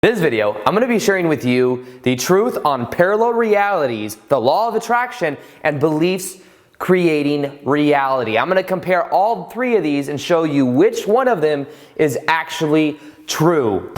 In this video, I'm going to be sharing with you the truth on parallel realities, the law of attraction, and beliefs creating reality. I'm going to compare all three of these and show you which one of them is actually true.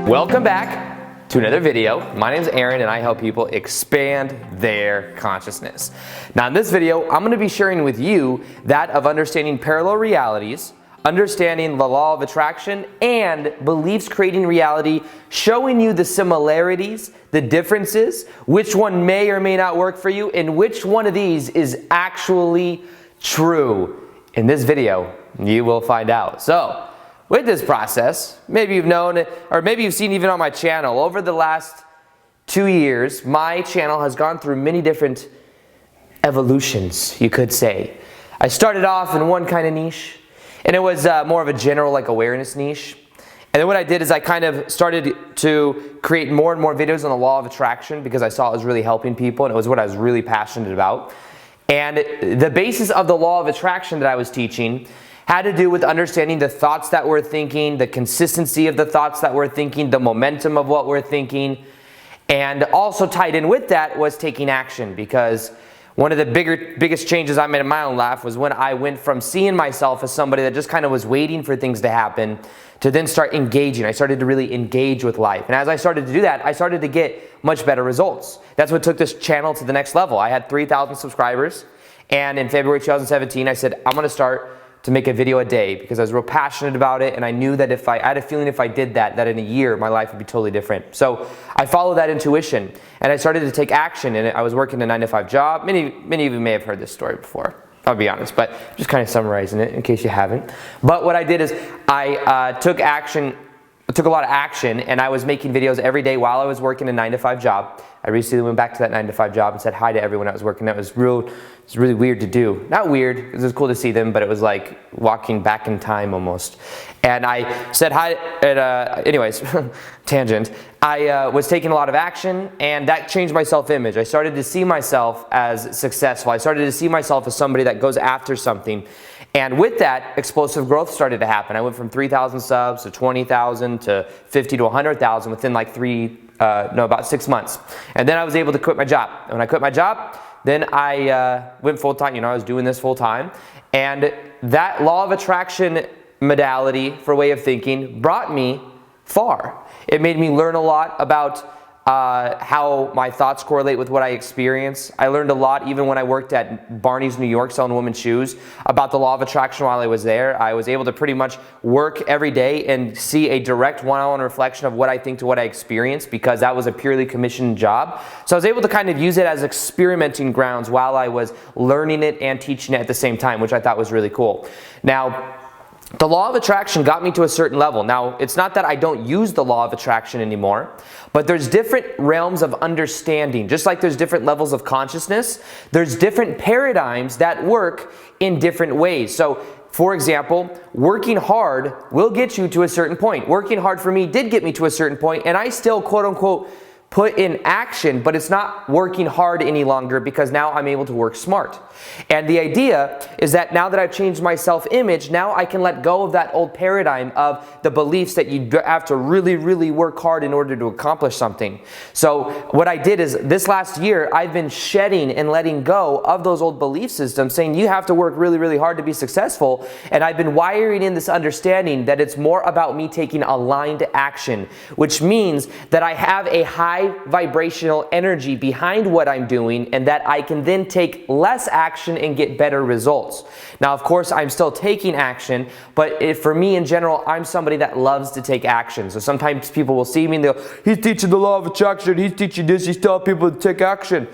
Welcome back to another video. My name is Aaron and I help people expand their consciousness. Now in this video, I'm going to be sharing with you that of understanding parallel realities, understanding the law of attraction, and beliefs creating reality, showing you the similarities, the differences, which one may or may not work for you, and which one of these is actually true. In this video, you will find out. So, with this process, maybe you've known, or maybe you've seen even on my channel, over the last 2 years, my channel has gone through many different evolutions, you could say. I started off in one kind of niche, and it was more of a general awareness niche. And then what I did is I kind of started to create more and more videos on the law of attraction because I saw it was really helping people and it was what I was really passionate about. And the basis of the law of attraction that I was teaching had to do with understanding the thoughts that we're thinking, the consistency of the thoughts that we're thinking, the momentum of what we're thinking. And also tied in with that was taking action, because one of the biggest changes I made in my own life was when I went from seeing myself as somebody that just kind of was waiting for things to happen to then start engaging. I started to really engage with life. And as I started to do that, I started to get much better results. That's what took this channel to the next level. I had 3,000 subscribers, and in February 2017, I said, I'm gonna start to make a video a day because I was real passionate about it, and I knew that I had a feeling if I did that in a year, my life would be totally different. So I followed that intuition, and I started to take action, and I was working a 9-to-5 job. Many of you may have heard this story before, I'll be honest, but just kind of summarizing it in case you haven't. But what I did is I took a lot of action, and I was making videos every day while I was working a 9-to-5 job. I recently went back to that 9-to-5 job and said hi to everyone I was working. That was really weird to do. Not weird, because it was cool to see them, but it was like walking back in time almost. And I said hi, anyways, tangent. I was taking a lot of action, and that changed my self-image. I started to see myself as successful. I started to see myself as somebody that goes after something. And with that, explosive growth started to happen. I went from 3,000 subs to 20,000 to 50 to 100,000 within like about 6 months. And then I was able to quit my job. And when I quit my job, then I went full-time. I was doing this full-time. And that law of attraction modality for way of thinking brought me far. It made me learn a lot about how my thoughts correlate with what I experience. I learned a lot even when I worked at Barney's New York selling women's shoes about the law of attraction while I was there. I was able to pretty much work every day and see a direct one-on-one reflection of what I think to what I experience, because that was a purely commissioned job. So I was able to kind of use it as experimenting grounds while I was learning it and teaching it at the same time, which I thought was really cool. Now, the law of attraction got me to a certain level. Now, it's not that I don't use the law of attraction anymore, but there's different realms of understanding. Just like there's different levels of consciousness, there's different paradigms that work in different ways. So, for example, working hard will get you to a certain point. Working hard for me did get me to a certain point, and I still, quote unquote, put in action, but it's not working hard any longer because now I'm able to work smart. And the idea is that now that I've changed my self-image, now I can let go of that old paradigm of the beliefs that you have to really, really work hard in order to accomplish something. So what I did is this last year, I've been shedding and letting go of those old belief systems saying you have to work really, really hard to be successful. And I've been wiring in this understanding that it's more about me taking aligned action, which means that I have a high vibrational energy behind what I'm doing, and that I can then take less action and get better results. Now, of course, I'm still taking action, but for me in general, I'm somebody that loves to take action. So sometimes people will see me and they'll, he's teaching the law of attraction, he's teaching this, he's telling people to take action.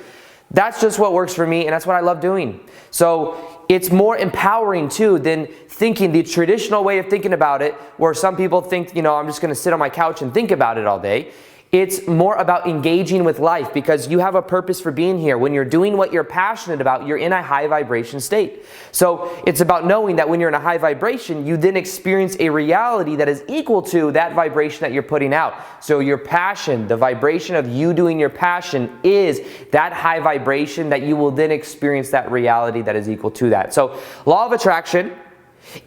That's just what works for me, and that's what I love doing. So it's more empowering too than thinking the traditional way of thinking about it, where some people think, I'm just gonna sit on my couch and think about it all day. It's more about engaging with life because you have a purpose for being here. When you're doing what you're passionate about, you're in a high vibration state. So it's about knowing that when you're in a high vibration, you then experience a reality that is equal to that vibration that you're putting out. So your passion, the vibration of you doing your passion, is that high vibration that you will then experience that reality that is equal to that. So law of attraction,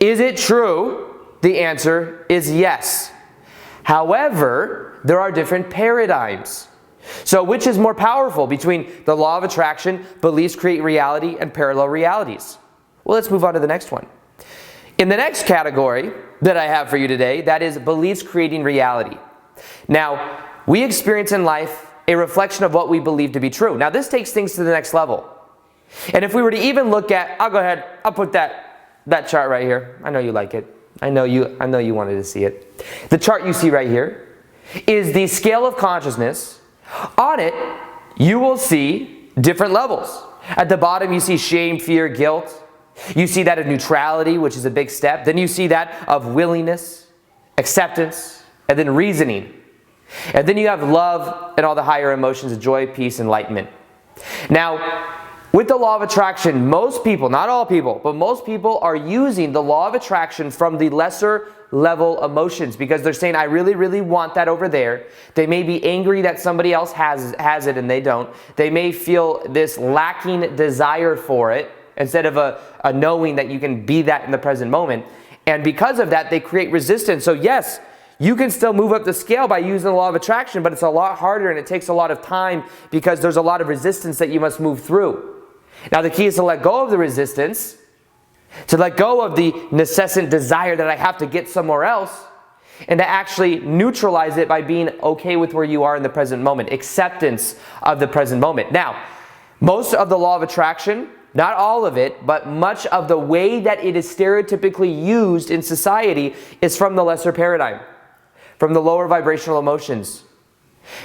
is it true? The answer is yes. However, there are different paradigms. So which is more powerful between the law of attraction, beliefs create reality, and parallel realities? Well, let's move on to the next one. In the next category that I have for you today, that is beliefs creating reality. Now, we experience in life a reflection of what we believe to be true. Now, this takes things to the next level. And if we were to even look at, I'll put that chart right here. I know you like it. I know you wanted to see it. The chart you see right here is the scale of consciousness. On it, you will see different levels. At the bottom, you see shame, fear, guilt. You see that of neutrality, which is a big step. Then you see that of willingness, acceptance, and then reasoning. And then you have love and all the higher emotions of joy, peace, enlightenment. Now, with the law of attraction, most people, not all people, but most people are using the law of attraction from the lesser level emotions because they're saying, I really, really want that over there. They may be angry that somebody else has it and they don't. They may feel this lacking desire for it instead of a knowing that you can be that in the present moment. And because of that, they create resistance. So yes, you can still move up the scale by using the law of attraction, but it's a lot harder and it takes a lot of time because there's a lot of resistance that you must move through. Now the key is to let go of the resistance, to let go of the necessant desire that I have to get somewhere else, and to actually neutralize it by being okay with where you are in the present moment, acceptance of the present moment. Now, most of the law of attraction, not all of it, but much of the way that it is stereotypically used in society is from the lesser paradigm, from the lower vibrational emotions.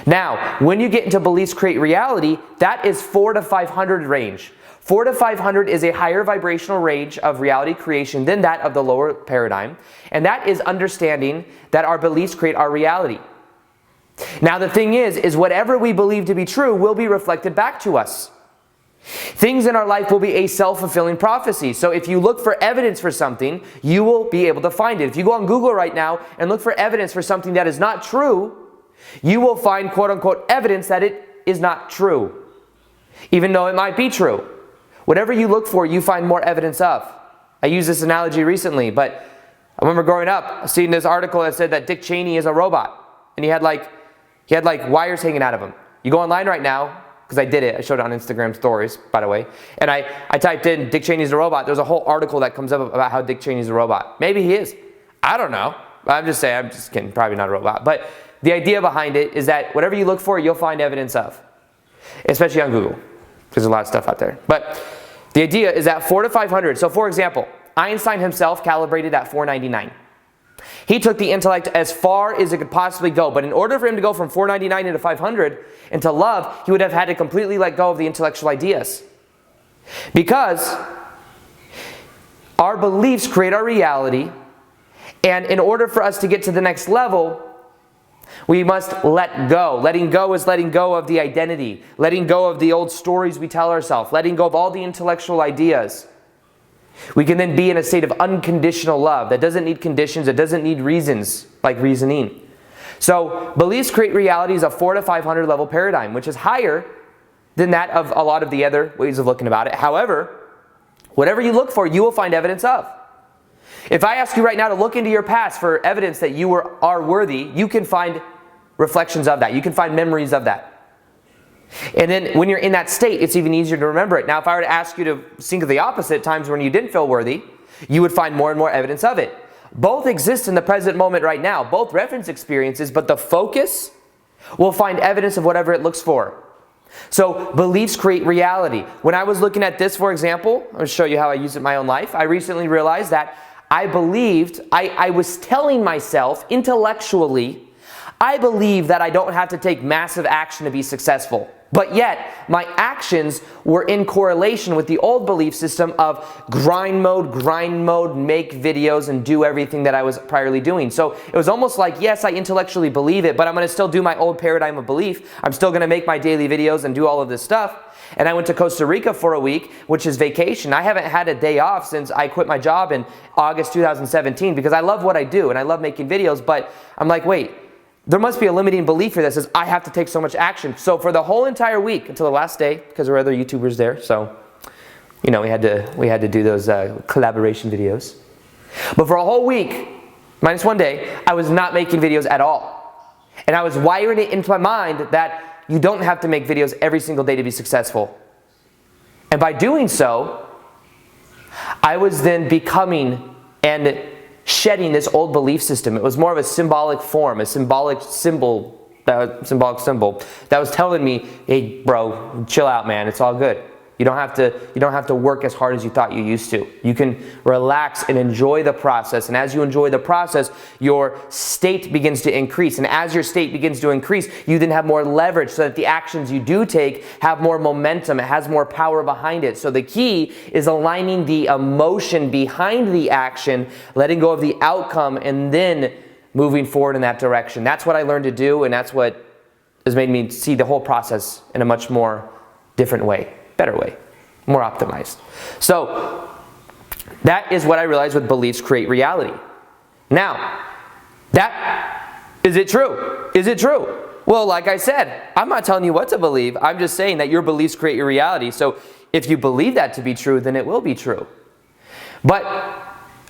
Now, when you get into beliefs create reality, that is 4 to 500 range. 4 to 500 is a higher vibrational range of reality creation than that of the lower paradigm, and that is understanding that our beliefs create our reality. Now the thing is whatever we believe to be true will be reflected back to us. Things in our life will be a self-fulfilling prophecy. So if you look for evidence for something, you will be able to find it. If you go on Google right now and look for evidence for something that is not true, you will find quote-unquote evidence that it is not true, even though it might be true. Whatever you look for, you find more evidence of. I used this analogy recently, but I remember growing up, seeing this article that said that Dick Cheney is a robot, and he had like wires hanging out of him. You go online right now, because I did it, I showed it on Instagram stories, by the way, and I typed in Dick Cheney's a robot. There's a whole article that comes up about how Dick Cheney's a robot. Maybe he is. I don't know. I'm just kidding, probably not a robot. But the idea behind it is that whatever you look for, you'll find evidence of, especially on Google. There's a lot of stuff out there. But the idea is that 4 to 500. So for example, Einstein himself calibrated at 499. He took the intellect as far as it could possibly go. But in order for him to go from 499 into 500 into love, he would have had to completely let go of the intellectual ideas. Because our beliefs create our reality. And in order for us to get to the next level, we must let go. Letting go is letting go of the identity, letting go of the old stories we tell ourselves, letting go of all the intellectual ideas. We can then be in a state of unconditional love that doesn't need conditions, it doesn't need reasons like reasoning. So beliefs create reality is a 4 to 500 level paradigm, which is higher than that of a lot of the other ways of looking about it. However, whatever you look for, you will find evidence of. If I ask you right now to look into your past for evidence that you are worthy, you can find reflections of that. You can find memories of that. And then when you're in that state, it's even easier to remember it. Now, if I were to ask you to think of the opposite, times when you didn't feel worthy, you would find more and more evidence of it. Both exist in the present moment right now. Both reference experiences, but the focus will find evidence of whatever it looks for. So beliefs create reality. When I was looking at this, for example, I'll show you how I use it in my own life. I recently realized that I was telling myself intellectually, I believe that I don't have to take massive action to be successful. But yet, my actions were in correlation with the old belief system of grind mode, make videos, and do everything that I was priorly doing. So it was almost like, yes, I intellectually believe it, but I'm going to still do my old paradigm of belief. I'm still going to make my daily videos and do all of this stuff. And I went to Costa Rica for a week, which is vacation. I haven't had a day off since I quit my job in August 2017 because I love what I do and I love making videos, but I'm like, wait, there must be a limiting belief here that says I have to take so much action. So for the whole entire week until the last day, because there were other YouTubers there, so you know we had to do those collaboration videos. But for a whole week, minus one day, I was not making videos at all. And I was wiring it into my mind that you don't have to make videos every single day to be successful. And by doing so, I was then becoming and shedding this old belief system. It was more of a symbolic form, a symbolic symbol that was telling me, hey bro, chill out man, it's all good. You don't have to work as hard as you thought you used to. You can relax and enjoy the process. And as you enjoy the process, your state begins to increase. And as your state begins to increase, you then have more leverage so that the actions you do take have more momentum. It has more power behind it. So the key is aligning the emotion behind the action, letting go of the outcome, and then moving forward in that direction. That's what I learned to do, and that's what has made me see the whole process in a much more different way. Better way, more optimized. So that is what I realized with beliefs create reality. Now, is it true? Is it true? Well, like I said, I'm not telling you what to believe. I'm just saying that your beliefs create your reality. So if you believe that to be true, then it will be true. But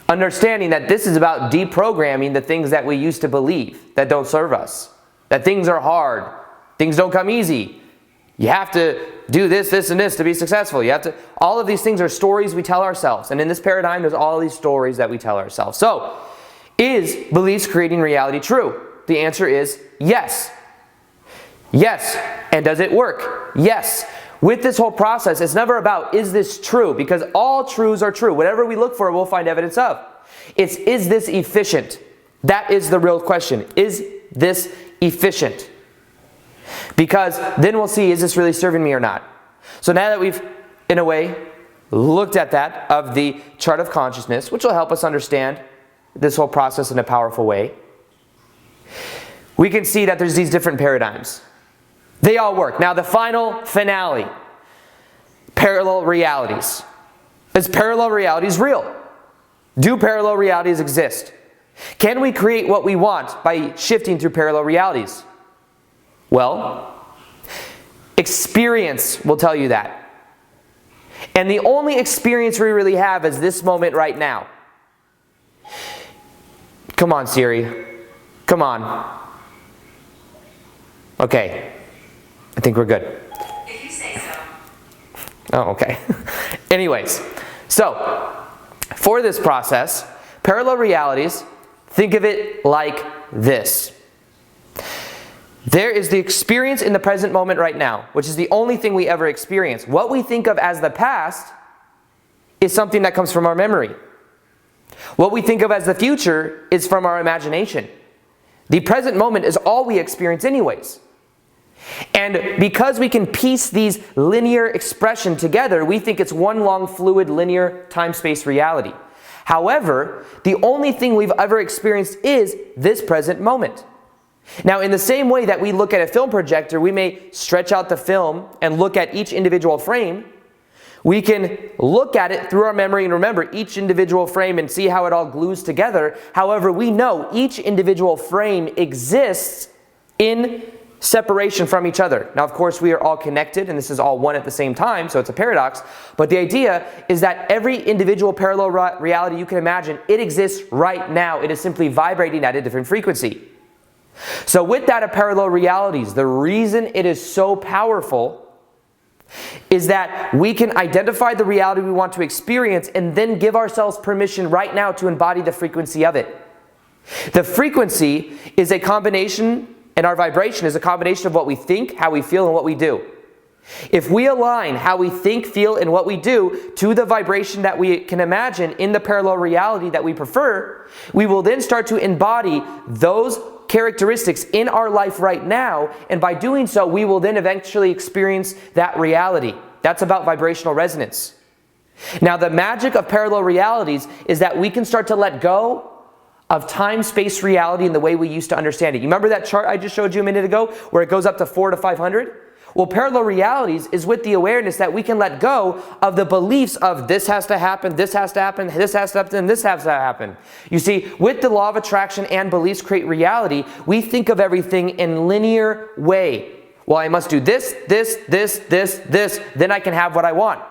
understanding that this is about deprogramming the things that we used to believe that don't serve us. That things are hard. Things don't come easy. You have to do this, this, and this to be successful. All of these things are stories we tell ourselves. And in this paradigm, there's all these stories that we tell ourselves. So, is beliefs creating reality true? The answer is yes. Yes. And does it work? Yes. With this whole process, it's never about, is this true? Because all truths are true. Whatever we look for, we'll find evidence of. It's, is this efficient? That is the real question. Is this efficient? Because then we'll see, is this really serving me or not? So now that we've, in a way, looked at that of the chart of consciousness, which will help us understand this whole process in a powerful way, we can see that there's these different paradigms. They all work. Now the final finale, parallel realities. Is parallel realities real? Do parallel realities exist? Can we create what we want by shifting through parallel realities? Well, experience will tell you that. And the only experience we really have is this moment right now. Come on, Siri. Come on. Okay. I think we're good. If you say so. Oh, okay. Anyways, so for this process, parallel realities, think of it like this. There is the experience in the present moment right now, which is the only thing we ever experience. What we think of as the past is something that comes from our memory. What we think of as the future is from our imagination. The present moment is all we experience anyways. And because we can piece these linear expressions together, we think it's one long fluid linear time-space reality. However, the only thing we've ever experienced is this present moment. Now, in the same way that we look at a film projector, we may stretch out the film and look at each individual frame. We can look at it through our memory and remember each individual frame and see how it all glues together. However, we know each individual frame exists in separation from each other. Now, of course, we are all connected and this is all one at the same time, so it's a paradox. But the idea is that every individual parallel reality you can imagine, it exists right now. It is simply vibrating at a different frequency. So with that of parallel realities, the reason it is so powerful is that we can identify the reality we want to experience and then give ourselves permission right now to embody the frequency of it. The frequency is a combination, and our vibration is a combination of what we think, how we feel, and what we do. If we align how we think, feel, and what we do to the vibration that we can imagine in the parallel reality that we prefer, we will then start to embody those characteristics in our life right now, and by doing so, we will then eventually experience that reality. That's about vibrational resonance. Now, the magic of parallel realities is that we can start to let go of time-space reality in the way we used to understand it. You remember that chart I just showed you a minute ago where it goes up to 4 to 500? Well, parallel realities is with the awareness that we can let go of the beliefs of this has to happen, this has to happen, this has to happen, and this has to happen. You see, with the law of attraction and beliefs create reality, we think of everything in linear way. Well, I must do this, then I can have what I want.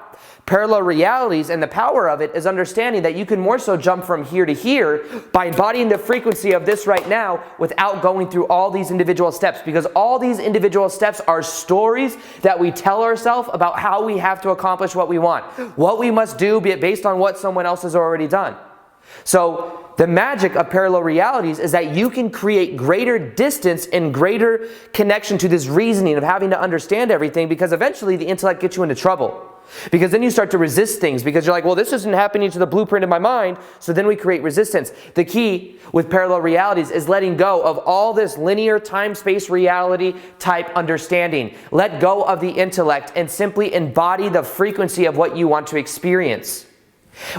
Parallel realities and the power of it is understanding that you can more so jump from here to here by embodying the frequency of this right now without going through all these individual steps, because all these individual steps are stories that we tell ourselves about how we have to accomplish what we want, what we must do based on what someone else has already done. So the magic of parallel realities is that you can create greater distance and greater connection to this reasoning of having to understand everything, because eventually the intellect gets you into trouble. Because then you start to resist things because you're like, well, this isn't happening to the blueprint in my mind, so then we create resistance. The key with parallel realities is letting go of all this linear time-space reality type understanding. Let go of the intellect and simply embody the frequency of what you want to experience,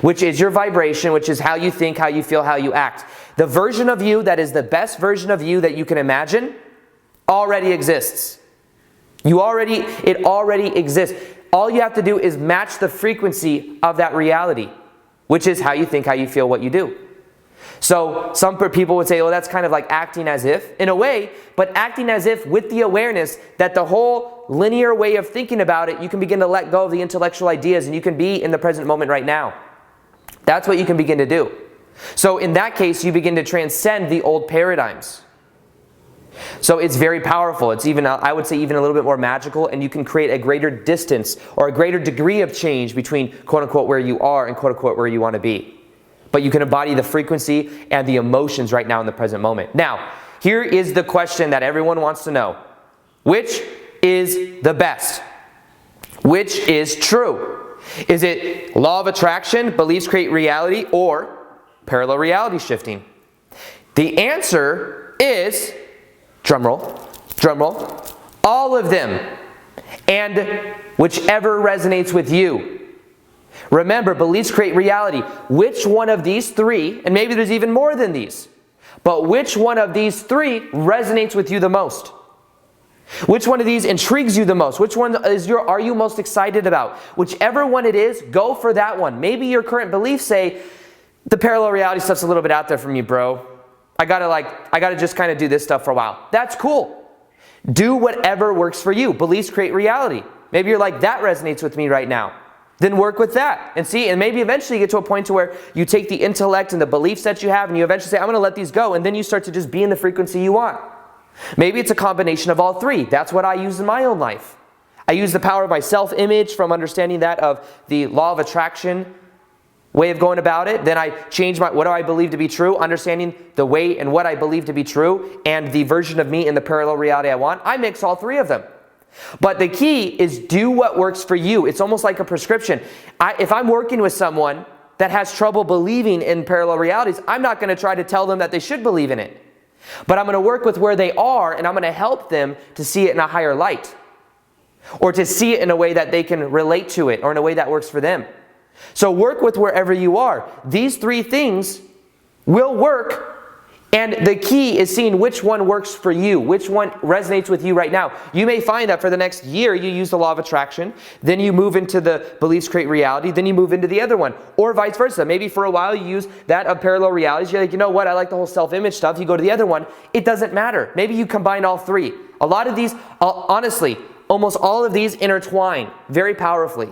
which is your vibration, which is how you think, how you feel, how you act. The version of you that is the best version of you that you can imagine already exists. It already exists. All you have to do is match the frequency of that reality, which is how you think, how you feel, what you do. So some people would say, well, that's kind of like acting as if, in a way, but acting as if with the awareness that the whole linear way of thinking about it, you can begin to let go of the intellectual ideas and you can be in the present moment right now. That's what you can begin to do. So in that case, you begin to transcend the old paradigms. So it's very powerful. It's even, I would say, even a little bit more magical, and you can create a greater distance or a greater degree of change between quote-unquote where you are and quote-unquote where you want to be. But you can embody the frequency and the emotions right now in the present moment. Now, here is the question that everyone wants to know. Which is the best? Which is true? Is it law of attraction, beliefs create reality, or parallel reality shifting? The answer is, drum roll, all of them, and whichever resonates with you. Remember, beliefs create reality. Which one of these three, and maybe there's even more than these, but which one of these three resonates with you the most? Which one of these intrigues you the most? Which one are you most excited about? Whichever one it is, go for that one. Maybe your current beliefs say, the parallel reality stuff's a little bit out there for me, bro. I gotta just kind of do this stuff for a while. That's cool. Do whatever works for you. Beliefs create reality. Maybe you're like, that resonates with me right now. Then work with that and see, and maybe eventually you get to a point to where you take the intellect and the beliefs that you have and you eventually say, I'm going to let these go, and then you start to just be in the frequency you want. Maybe it's a combination of all three. That's what I use in my own life. I use the power of my self-image from understanding that of the law of attraction way of going about it. Then I change what do I believe to be true, understanding the way and what I believe to be true, and the version of me in the parallel reality I want. I mix all three of them. But the key is do what works for you. It's almost like a prescription. If I'm working with someone that has trouble believing in parallel realities, I'm not going to try to tell them that they should believe in it. But I'm going to work with where they are, and I'm going to help them to see it in a higher light, or to see it in a way that they can relate to it, or in a way that works for them. So work with wherever you are. These three things will work. And the key is seeing which one works for you, which one resonates with you right now. You may find that for the next year you use the law of attraction, then you move into the beliefs create reality, then you move into the other one, or vice versa. Maybe for a while you use that of parallel realities. You're like, you know what, I like the whole self-image stuff. You go to the other one. It doesn't matter. Maybe you combine all three. A lot of these, honestly, almost all of these intertwine very powerfully.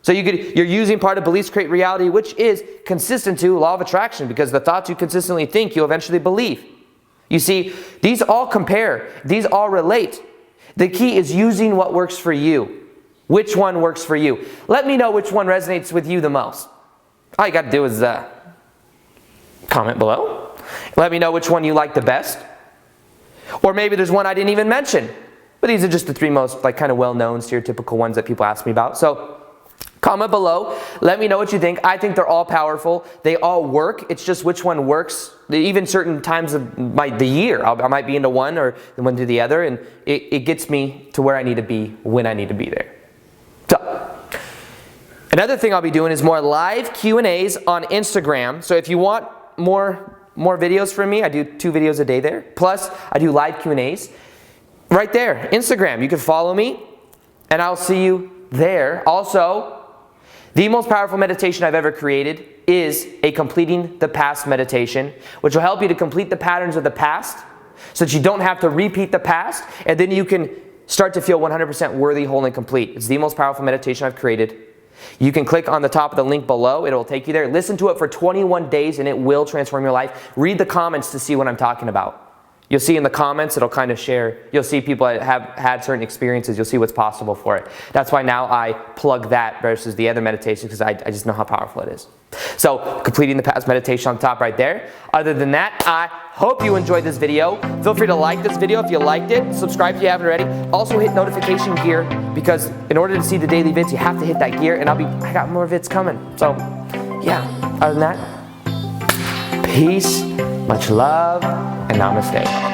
So you're using part of beliefs create reality, which is consistent to law of attraction, because the thoughts you consistently think, you'll eventually believe. You see, these all compare. These all relate. The key is using what works for you. Which one works for you? Let me know which one resonates with you the most. All you got to do is comment below. Let me know which one you like the best. Or maybe there's one I didn't even mention. But these are just the three most kind of well-known, stereotypical ones that people ask me about. So comment below. Let me know what you think. I think they're all powerful. They all work. It's just which one works. Even certain times of the year, I might be into one or one to the other, and it gets me to where I need to be when I need to be there. So, another thing I'll be doing is more live Q&As on Instagram. So if you want more videos from me, I do 2 videos a day there. Plus, I do live Q&As right there, Instagram. You can follow me, and I'll see you there. Also, the most powerful meditation I've ever created is a completing the past meditation, which will help you to complete the patterns of the past so that you don't have to repeat the past, and then you can start to feel 100% worthy, whole, and complete. It's the most powerful meditation I've created. You can click on the top of the link below. It will take you there. Listen to it for 21 days and it will transform your life. Read the comments to see what I'm talking about. You'll see in the comments, it'll kind of share. You'll see people that have had certain experiences. You'll see what's possible for it. That's why now I plug that versus the other meditation, because I just know how powerful it is. So completing the past meditation on top right there. Other than that, I hope you enjoyed this video. Feel free to like this video if you liked it. Subscribe if you haven't already. Also hit notification gear, because in order to see the daily vids, you have to hit that gear, and I got more vids coming. So yeah, other than that, peace, much love, and namaste.